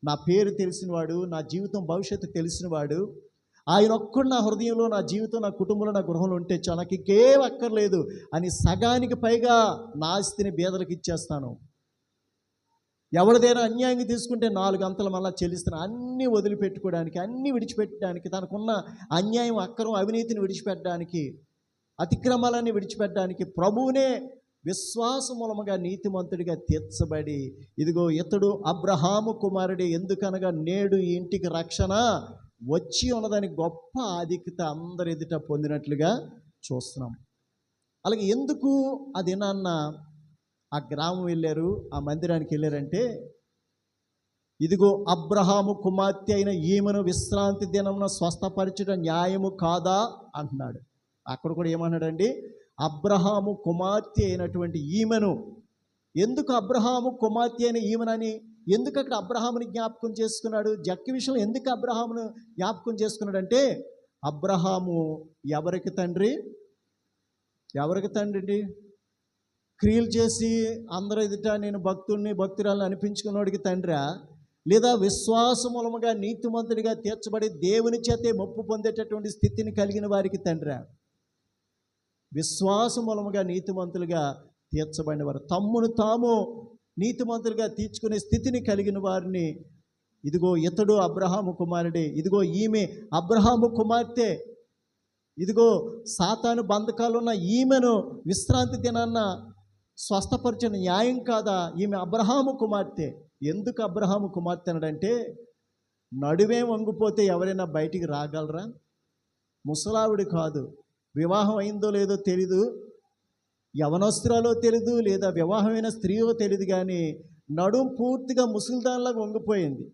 నా పేరు తెలిసినవాడు, నా జీవితం భవిష్యత్తు తెలిసినవాడు, ఆయన ఒక్కడు నా హృదయంలో, నా జీవితం, నా కుటుంబంలో, నా గృహంలో ఉంటే చాలు, నాకు ఇంకేం అక్కర్లేదు అని సగానికి పైగా నా ఆస్తిని బీదలకు ఇచ్చేస్తాను. ఎవరిదైనా అన్యాయంగా తీసుకుంటే 4 అంతలు మళ్ళీ చెల్లిస్తాను. అన్నీ వదిలిపెట్టుకోవడానికి, అన్నీ విడిచిపెట్టడానికి, తనకున్న అన్యాయం, అక్రమం, అవినీతిని విడిచిపెట్టడానికి, అతిక్రమాలన్నీ విడిచిపెట్టడానికి, ప్రభువునే విశ్వాస మూలముగా నీతిమంతుడిగా తీర్చబడి, ఇదిగో ఇతడు అబ్రహాము కుమారుడే, ఎందుకనగా నేడు ఈ ఇంటికి రక్షణ వచ్చి ఉన్నదని గొప్ప ఆధిక్యత అందరి ఎదుట పొందినట్లుగా చూస్తున్నాం. అలాగే ఎందుకు అది నాన్న ఆ గ్రామం వెళ్ళారు, ఆ మందిరానికి వెళ్ళారంటే, ఇదిగో అబ్రహాము కుమార్తె అయిన ఈమెను విశ్రాంతి దినమున స్వస్థపరచుట న్యాయము కాదా అంటున్నాడు. అక్కడ కూడా ఏమన్నాడండి, అబ్రహాము కుమార్తె అయినటువంటి ఈమెను. ఎందుకు అబ్రహాము కుమార్తె అయిన ఈమెనని, ఎందుకు అక్కడ అబ్రహాముని జ్ఞాపకం చేసుకున్నాడు? జక్కి విషయంలో ఎందుకు అబ్రహామును జ్ఞాపకం చేసుకున్నాడంటే, అబ్రహాము ఎవరికి తండ్రి? ఎవరికి తండ్రి? క్రియలు చేసి అందరూ ఎదుట నేను భక్తుడిని భక్తురాలను అనిపించుకున్నవాడికి తండ్రా, లేదా విశ్వాసమూలముగా నీతిమంతుడిగా తీర్చబడి దేవుని చేతే మొప్పు పొందేటటువంటి స్థితిని కలిగిన వారికి తండ్రా? విశ్వాసమూలముగా నీతిమంతులుగా తీర్చబడిన వారు, తమ్మును తాము నీతిమంతులుగా తీర్చుకునే స్థితిని కలిగిన వారిని, ఇదిగో ఇతడు అబ్రహాము కుమారుడే, ఇదిగో ఈమె అబ్రహాము కుమార్తె, ఇదిగో సాతాను బంధకాలున్న ఈమెను విశ్రాంతి దినాన్న స్వస్థపరిచిన న్యాయం కాదా? ఈమె అబ్రహాము కుమార్తె. ఎందుకు అబ్రహాము కుమార్తె అన్నాడంటే, నడువే వంగిపోతే ఎవరైనా బయటికి రాగలరా? ముసలావిడి కాదు, వివాహం అయిందో లేదో తెలీదు, యవనస్తురాలో తెలీదు, లేదా వివాహమైన స్త్రీయో తెలీదు, కానీ నడుం పూర్తిగా ముసలిదానిలాగా వంగిపోయింది.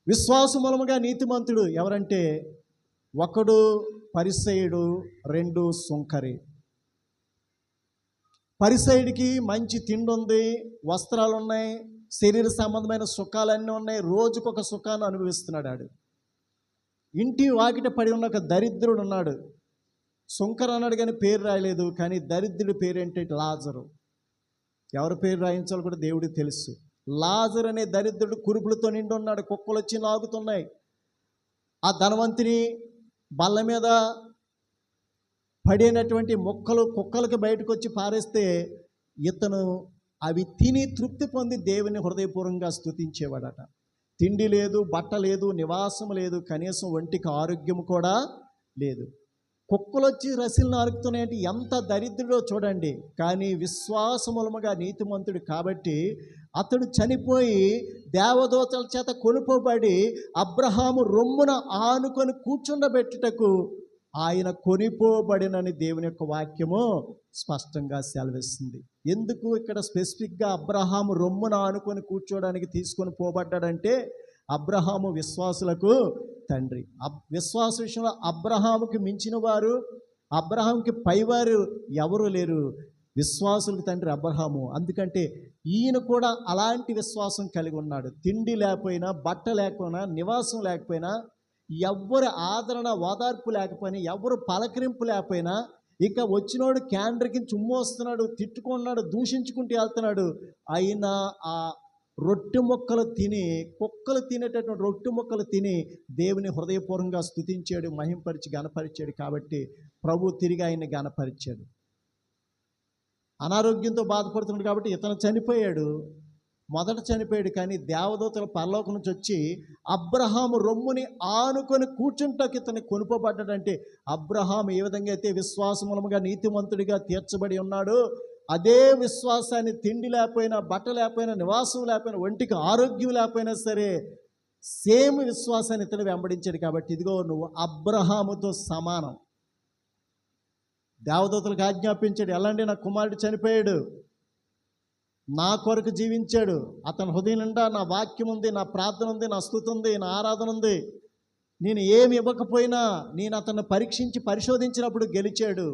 విశ్వాసమూలముగా నీతిమంతుడు ఎవరంటే, ఒకడు పరిసయ్యుడు, రెండు సుంకరి. పరిసయ్యుడికి మంచి తిండి ఉంది, వస్త్రాలు ఉన్నాయి, శరీర సంబంధమైన సుఖాలన్నీ ఉన్నాయి, రోజుకొక సుఖాన్ని అనుభవిస్తున్నాడు. ఆడు ఇంటి వాకిట పడి ఉన్న ఒక దరిద్రుడు ఉన్నాడు. సుంకర్ అన్నాడు కానీ పేరు రాయలేదు, కానీ దరిద్రుడి పేరేంటే లాజరు. ఎవరి పేరు రాయించాలో కూడా దేవుడికి తెలుసు. లాజరు అనే దరిద్రుడు కురుపులతో నిండి ఉన్నాడు, కుక్కలు వచ్చి నాగుతున్నాయి. ఆ ధనవంతుని బల్ల మీద పడినటువంటి మొక్కలు కుక్కలకి బయటకు వచ్చి పారేస్తే ఇతను అవి తిని తృప్తి పొంది దేవుని హృదయపూర్వకంగా స్తుతించేవాడట. తిండి లేదు, బట్ట లేదు, నివాసం లేదు, కనీసం ఒంటికి ఆరోగ్యం కూడా లేదు. కుక్కలు వచ్చి రసిల్ని అరుకుతున్నాయంటే ఎంత దరిద్రుడో చూడండి. కానీ విశ్వాసమూలముగా నీతిమంతుడు కాబట్టి అతడు చనిపోయి దేవదూతల చేత కొనుపోబడి అబ్రహాము రొమ్మున ఆనుకొని కూర్చుండబెట్టుటకు ఆయన కొనిపోబడినని దేవుని యొక్క వాక్యము స్పష్టంగా సెలవిస్తుంది. ఎందుకు ఇక్కడ స్పెసిఫిక్గా అబ్రహాము రొమ్మున ఆనుకొని కూర్చోడానికి తీసుకొని పోబడ్డాడంటే, అబ్రహాము విశ్వాసులకు తండ్రి. విశ్వాస విషయంలో అబ్రహాముకి మించిన వారు, అబ్రహాంకి పైవారు ఎవరు లేరు. విశ్వాసులకు తండ్రి అబ్రహాము. అందుకంటే ఈయన కూడా అలాంటి విశ్వాసం కలిగి ఉన్నాడు. తిండి లేకపోయినా, బట్ట లేకపోయినా, నివాసం లేకపోయినా, ఎవ్వరు ఆదరణ ఓదార్పు లేకపోయినా, ఎవరు పలకరింపు లేకపోయినా, ఇక వచ్చినోడు క్యాండ్రకి చుమ్మోస్తున్నాడు, తిట్టుకున్నాడు, దూషించుకుంటూ వెళ్తున్నాడు. అయినా ఆ రొట్టె ముక్కలు తిని, కుక్కలు తినేటటువంటి రొట్టె ముక్కలు తిని దేవుని హృదయపూర్వకంగా స్తుతించాడు, మహింపరిచి గణపరిచాడు. కాబట్టి ప్రభు తిరిగి ఆయన్ని గణపరిచాడు. అనారోగ్యంతో బాధపడుతున్నాడు కాబట్టి ఇతను చనిపోయాడు, మొదట చనిపోయాడు. కానీ దేవదూతలు పరలోకం నుంచి వచ్చి అబ్రహాము రొమ్ముని ఆనుకొని కూర్చుంటాకి ఇతన్ని కొనుపబడ్డాడంటే, అబ్రహాము ఏ విధంగా అయితే విశ్వాసమూలముగా నీతిమంతుడిగా తీర్చబడి ఉన్నాడు, అదే విశ్వాసాన్ని తిండి లేకపోయినా, బట్ట లేకపోయినా, నివాసం లేకపోయినా, ఒంటికి ఆరోగ్యం లేకపోయినా సరే సేమ్ విశ్వాసాన్ని ఇతను వెంబడించాడు. కాబట్టి ఇదిగో నువ్వు అబ్రహాముతో సమానం. దేవదూతలకు ఆజ్ఞాపించాడు, ఎలాంటి నా కుమారుడు చనిపోయాడు, నా కొరకు జీవించాడు, అతని హృదయం నిండా నా వాక్యం ఉంది, నా ప్రార్థన ఉంది, నా స్తుతి ఉంది, నా ఆరాధన ఉంది. నేను ఏమి ఇవ్వకపోయినా నేను అతన్ని పరీక్షించి పరిశోధించినప్పుడు గెలిచాడు.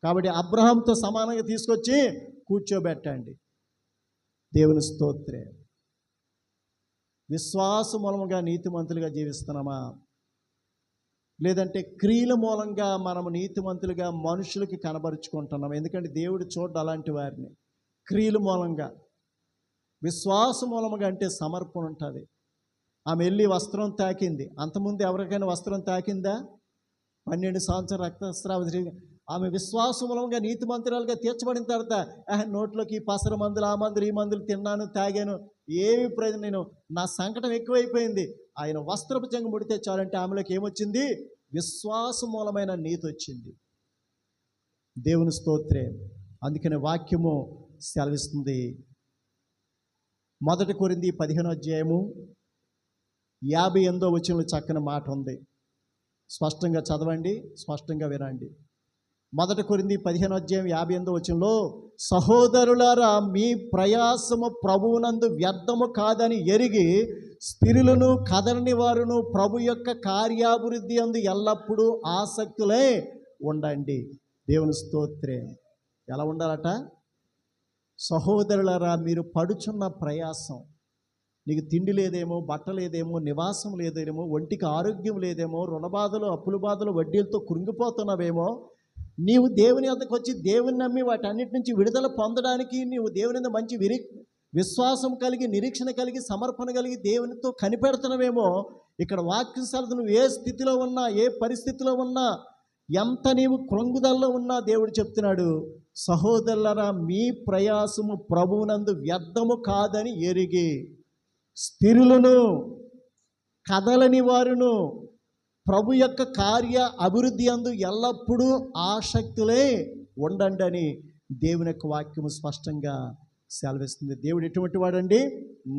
కాబట్టి అబ్రహాంతో సమానంగా తీసుకొచ్చి కూర్చోబెట్టండి. దేవుని స్తోత్రే. విశ్వాస మూలముగా నీతిమంతులుగా జీవిస్తున్నామా, లేదంటే క్రియల మూలంగా మనము నీతిమంతులుగా మనుషులకి కనబరుచుకుంటున్నాం? ఎందుకంటే దేవుడు చూడ్డు అలాంటి వారిని. క్రియల మూలంగా, విశ్వాస మూలముగా అంటే సమర్పణ ఉంటుంది. ఆమె వెళ్ళి వస్త్రం తాకింది. అంతకుముందు ఎవరికైనా వస్త్రం తాకిందా? 12 సంవత్సరాలు రక్తస్రావ. ఆమె విశ్వాస మూలంగా నీతిమంతురాలుగా తీర్చబడిన తర్వాత నోట్లోకి పసర మందులు, ఆ మందులు, ఈ మందులు తిన్నాను, తాగాను, ఏమి ప్రయోజనం, నేను నా సంకటం ఎక్కువైపోయింది, ఆయన వస్త్రపు చెంగు ముడితే చాలంటే ఆమెలోకి ఏమొచ్చింది? విశ్వాస మూలమైన నీతి వచ్చింది. దేవుని స్తోత్రే. అందుకనే వాక్యము సెలవిస్తుంది. 1 కొరింథీ 15:58 చక్కని మాట ఉంది. స్పష్టంగా చదవండి, స్పష్టంగా వినండి. 1 కొరింథీ 15:58 సహోదరులారా, మీ ప్రయాసము ప్రభువునందు వ్యర్థము కాదని ఎరిగి స్థిరులను కదలని వారును ప్రభు యొక్క కార్యాభివృద్ధి అందు ఎల్లప్పుడూ ఆసక్తులై ఉండండి. దేవుని స్తోత్రం. ఎలా ఉండాలట? సహోదరులారా, మీరు పడుచున్న ప్రయాసం, నీకు తిండి లేదేమో, బట్ట లేదేమో, నివాసం లేదేమో, ఒంటికి ఆరోగ్యం లేదేమో, రుణబాధలు, అప్పుల బాధలు, వడ్డీలతో కృంగిపోతున్నావేమో, నీవు దేవుని వద్దకు వచ్చి దేవుని నమ్మి వాటన్నిటి నుంచి విడుదల పొందడానికి నీవు దేవుని మంచి విశ్వాసం కలిగి, నిరీక్షణ కలిగి, సమర్పణ కలిగి దేవునితో కనిపెడుతున్నావేమో. ఇక్కడ వాక్యం సలదు నువ్వు ఏ స్థితిలో ఉన్నా, ఏ పరిస్థితిలో ఉన్నా, ఎంత నీవు కృంగుదల్లో ఉన్నా దేవుడు చెప్తున్నాడు, సహోదరులారా, మీ ప్రయాసము ప్రభువునందు వ్యర్థము కాదని ఎరిగి స్థిరులను కదలని వారును ప్రభు యొక్క కార్య అభివృద్ధి అందు ఎల్లప్పుడూ ఆసక్తులే ఉండండి అని దేవుని యొక్క వాక్యము స్పష్టంగా సెలవిస్తుంది. దేవుడు ఎటువంటి వాడండి?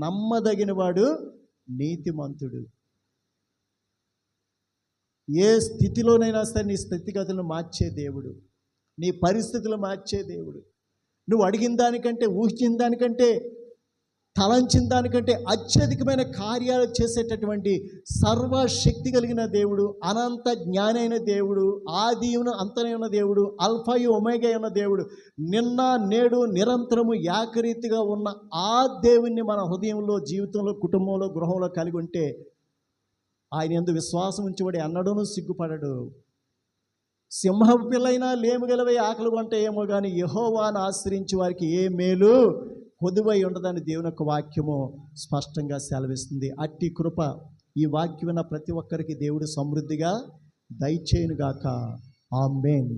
నమ్మదగిన వాడు, నీతిమంతుడు. ఏ స్థితిలోనైనా సరే నీ స్థితిగతులను మార్చే దేవుడు, నీ పరిస్థితులు మార్చే దేవుడు. నువ్వు అడిగిన దానికంటే, ఊహించిన దానికంటే, తలంచిన దానికంటే అత్యధికమైన కార్యాలు చేసేటటువంటి సర్వశక్తి కలిగిన దేవుడు, అనంత జ్ఞాని అయిన దేవుడు, ఆదియును అంతమైన దేవుడు, అల్ఫాయు ఒమేగా ఉన్న దేవుడు, నిన్న నేడు నిరంతరము ఏకరీతిగా ఉన్న ఆ దేవుణ్ణి మన హృదయంలో, జీవితంలో, కుటుంబంలో, గృహంలో కలిగి ఉంటే ఆయన యందు విశ్వాసం ఉంచేవాడు ఎన్నడూనూ సిగ్గుపడడు. సింహపు పిల్లైనా లేముగలవై ఆకలి కొంటే ఏమో కానీ యెహోవాను ఆశ్రయించి వారికి ఏ మేలు కొదువై ఉండదని దేవుని యొక్క వాక్యము స్పష్టంగా సెలవిస్తుంది. అట్టి కృప ఈ వాక్యం విన్న ప్రతి ఒక్కరికి దేవుడు సమృద్ధిగా దయచేయునుగాక. ఆమేన్.